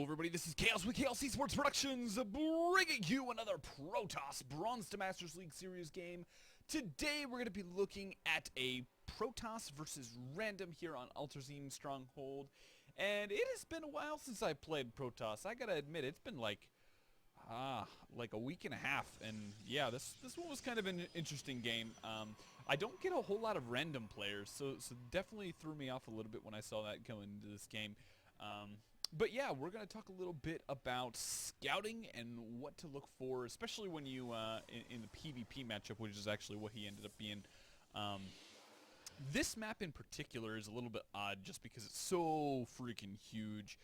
everybody, this is Chaos with Chaos Esports Productions, bringing you another Protoss Bronze to Masters League Series game. Today we're going to be looking at a Protoss versus Random here on Altazim Stronghold, and it has been a while since I played Protoss. I gotta admit, it's been like a week and a half, and yeah, this one was kind of an interesting game. I don't get a whole lot of random players, so definitely threw me off a little bit when I saw that going into this game. But yeah, we're going to talk a little bit about scouting and what to look for, especially when you, in the PvP matchup, which is actually what he ended up being. This map in particular is a little bit odd just because it's so freaking huge.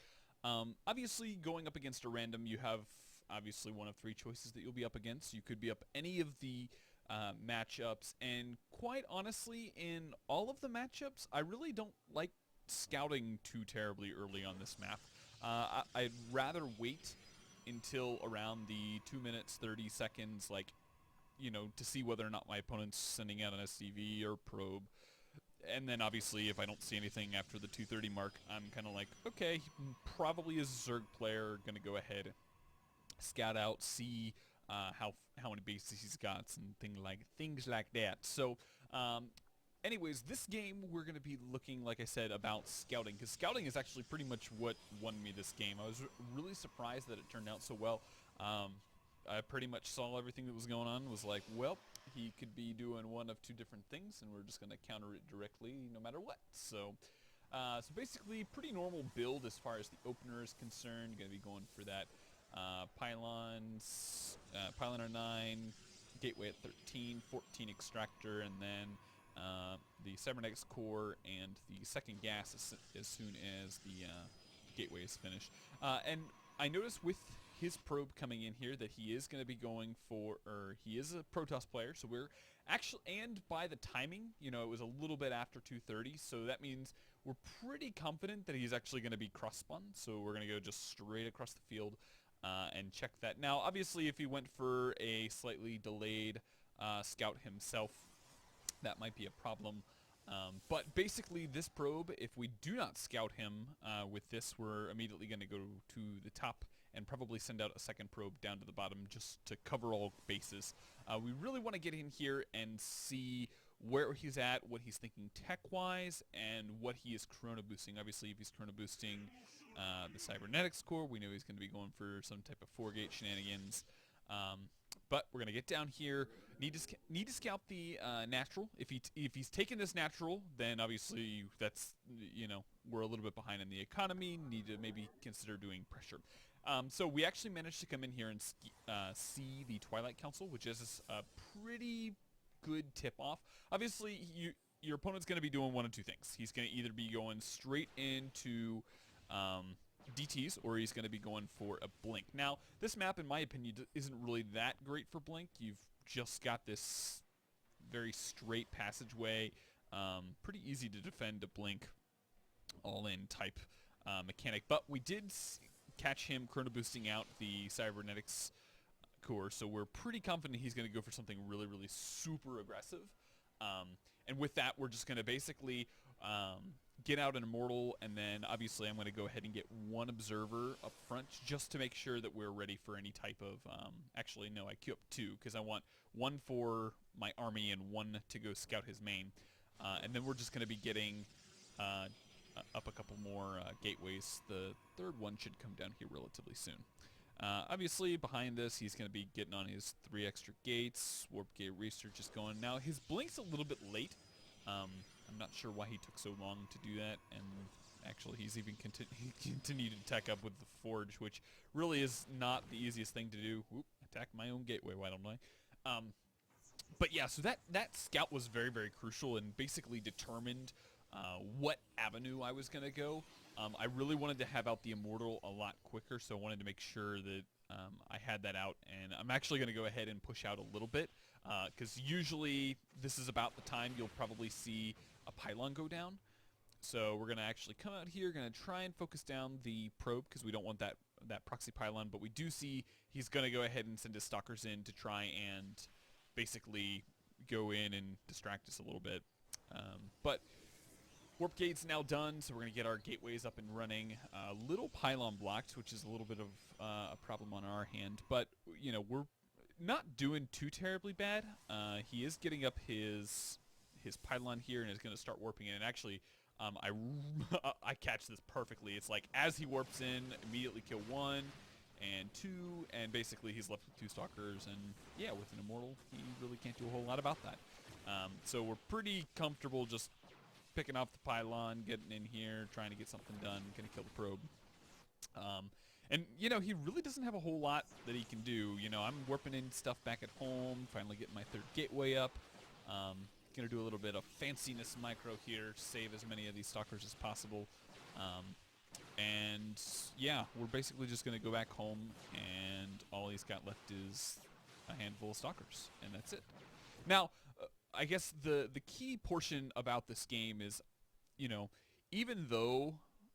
Obviously, going up against a random, you have obviously one of three choices that you'll be up against. You could be up any of the matchups, and quite honestly, in all of the matchups, I really don't like scouting too terribly early on this map. I'd rather wait until around the 2 minutes 30 seconds, like, you know, to see whether or not my opponent's sending out an SCV or probe. And then obviously if I don't see anything after the 2:30 mark, I'm kind of like, okay, he probably is a Zerg player, gonna go ahead, scout out, see how many bases he's got and things like that. So anyways, this game we're going to be looking, like I said, about scouting, because scouting is actually pretty much what won me this game. I was really surprised that it turned out so well. I pretty much saw everything that was going on, was like, well, he could be doing one of two different things, and we're just going to counter it directly no matter what. So basically, pretty normal build as far as the opener is concerned. Going to be going for that pylons, pylon R9, gateway at 13, 14 extractor, and then the cybernetics core and the second gas as soon as the gateway is finished. And I noticed with his probe coming in here that he is going to be going for, or he is a Protoss player, so we're actually, and by the timing, you know, it was a little bit after 2:30, so that means we're pretty confident that he's actually going to be cross-spun, so we're going to go just straight across the field and check that. Now, obviously, if he went for a slightly delayed scout himself, that might be a problem. But basically, this probe, if we do not scout him with this, we're immediately going to go to the top and probably send out a second probe down to the bottom just to cover all bases. We really want to get in here and see where he's at, what he's thinking tech-wise, and what he is chrono boosting. Obviously, if he's chrono boosting the cybernetics core, we know he's going to be going for some type of 4-gate shenanigans. But we're gonna get down here. Need to scout the natural. If he's taking this natural, then obviously that's, you know, we're a little bit behind in the economy. Need to maybe consider doing pressure. So we actually managed to come in here and see the Twilight Council, which is a pretty good tip off. Obviously, your opponent's gonna be doing one of two things. He's gonna either be going straight into DTs, or he's going to be going for a blink. Now, this map, in my opinion, isn't really that great for blink. You've just got this very straight passageway, pretty easy to defend a blink all-in type mechanic. But we did catch him chrono boosting out the cybernetics core, so we're pretty confident he's going to go for something really, really super aggressive. And with that, we're just going to basically get out an immortal, and then obviously I'm going to go ahead and get one observer up front just to make sure that we're ready for any type of, actually no, I queue up two because I want one for my army and one to go scout his main. And then we're just going to be getting up a couple more gateways. The third one should come down here relatively soon. Obviously, behind this, he's going to be getting on his 3 extra gates. Warp gate research is going. Now, his blink's a little bit late. I'm not sure why he took so long to do that, and actually he's even continued to tech up with the forge, which really is not the easiest thing to do. Oop, attack my own gateway, why don't I? But yeah, so that scout was very, very crucial and basically determined what avenue I was going to go. I really wanted to have out the immortal a lot quicker, so I wanted to make sure that I had that out, and I'm actually going to go ahead and push out a little bit, because usually this is about the time you'll probably see a pylon go down. So we're going to actually come out here, going to try and focus down the probe, because we don't want that proxy pylon, but we do see he's going to go ahead and send his stalkers in to try and basically go in and distract us a little bit. But Warp gate's now done, so we're going to get our gateways up and running. Little pylon blocked, which is a little bit of a problem on our hand, but, you know, we're not doing too terribly bad. He is getting up his pylon here and is going to start warping in. And actually, I catch this perfectly. It's like as he warps in, immediately kill 1 and 2, and basically he's left with 2 stalkers. And yeah, with an immortal, he really can't do a whole lot about that. So we're pretty comfortable just picking off the pylon, getting in here, trying to get something done, gonna kill the probe. And, you know, he really doesn't have a whole lot that he can do. You know, I'm warping in stuff back at home, finally getting my 3rd gateway up. Gonna do a little bit of fanciness micro here to save as many of these stalkers as possible. And, yeah, we're basically just gonna go back home, and all he's got left is a handful of stalkers, and that's it. Now, I guess the key portion about this game is, you know, even though,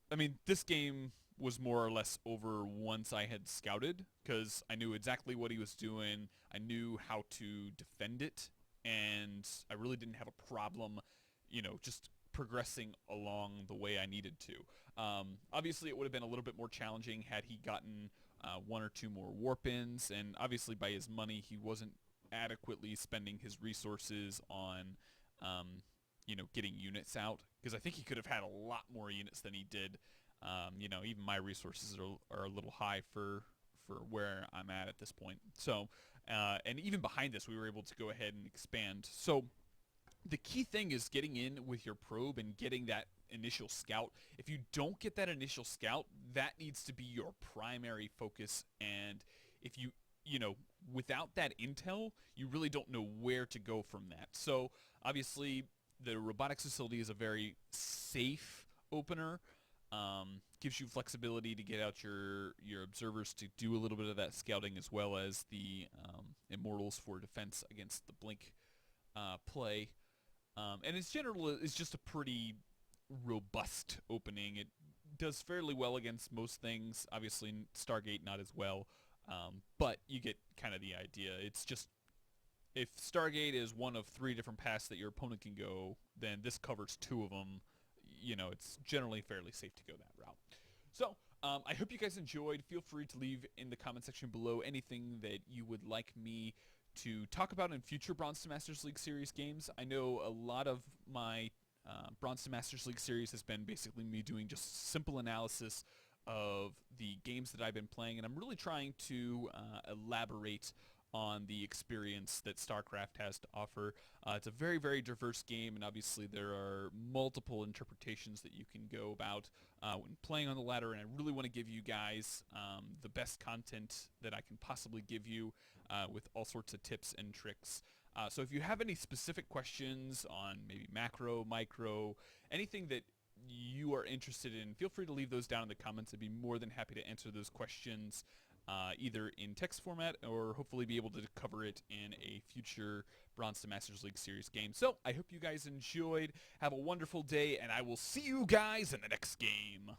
I mean, this game was more or less over once I had scouted, because I knew exactly what he was doing, I knew how to defend it, and I really didn't have a problem, you know, just progressing along the way I needed to. Obviously, it would have been a little bit more challenging had he gotten 1 or 2 more warp-ins, and obviously by his money, he wasn't adequately spending his resources on, you know, getting units out, because I think he could have had a lot more units than he did. You know, even my resources are a little high for where I'm at this point. So, and even behind this, we were able to go ahead and expand. So, the key thing is getting in with your probe and getting that initial scout. If you don't get that initial scout, that needs to be your primary focus. And if you know, without that intel, you really don't know where to go from that. So, obviously, the robotics facility is a very safe opener. Gives you flexibility to get out your observers to do a little bit of that scouting, as well as the immortals for defense against the blink play. And its general is just a pretty robust opening. It does fairly well against most things. Obviously, Stargate not as well, but you get kind of the idea. It's just, if Stargate is one of 3 different paths that your opponent can go, then this covers 2 of them. You know, it's generally fairly safe to go that route. So, I hope you guys enjoyed. Feel free to leave in the comment section below anything that you would like me to talk about in future Bronze to Masters League Series games. I know a lot of my Bronze to Masters League Series has been basically me doing just simple analysis of the games that I've been playing, and I'm really trying to elaborate on the experience that StarCraft has to offer. It's a very, very diverse game, and obviously there are multiple interpretations that you can go about when playing on the ladder, and I really want to give you guys the best content that I can possibly give you with all sorts of tips and tricks. So if you have any specific questions on maybe macro, micro, anything that you are interested in, feel free to leave those down in the comments. I'd be more than happy to answer those questions either in text format or hopefully be able to cover it in a future Bronze to Masters League Series game. So I hope you guys enjoyed. Have a wonderful day, and I will see you guys in the next game.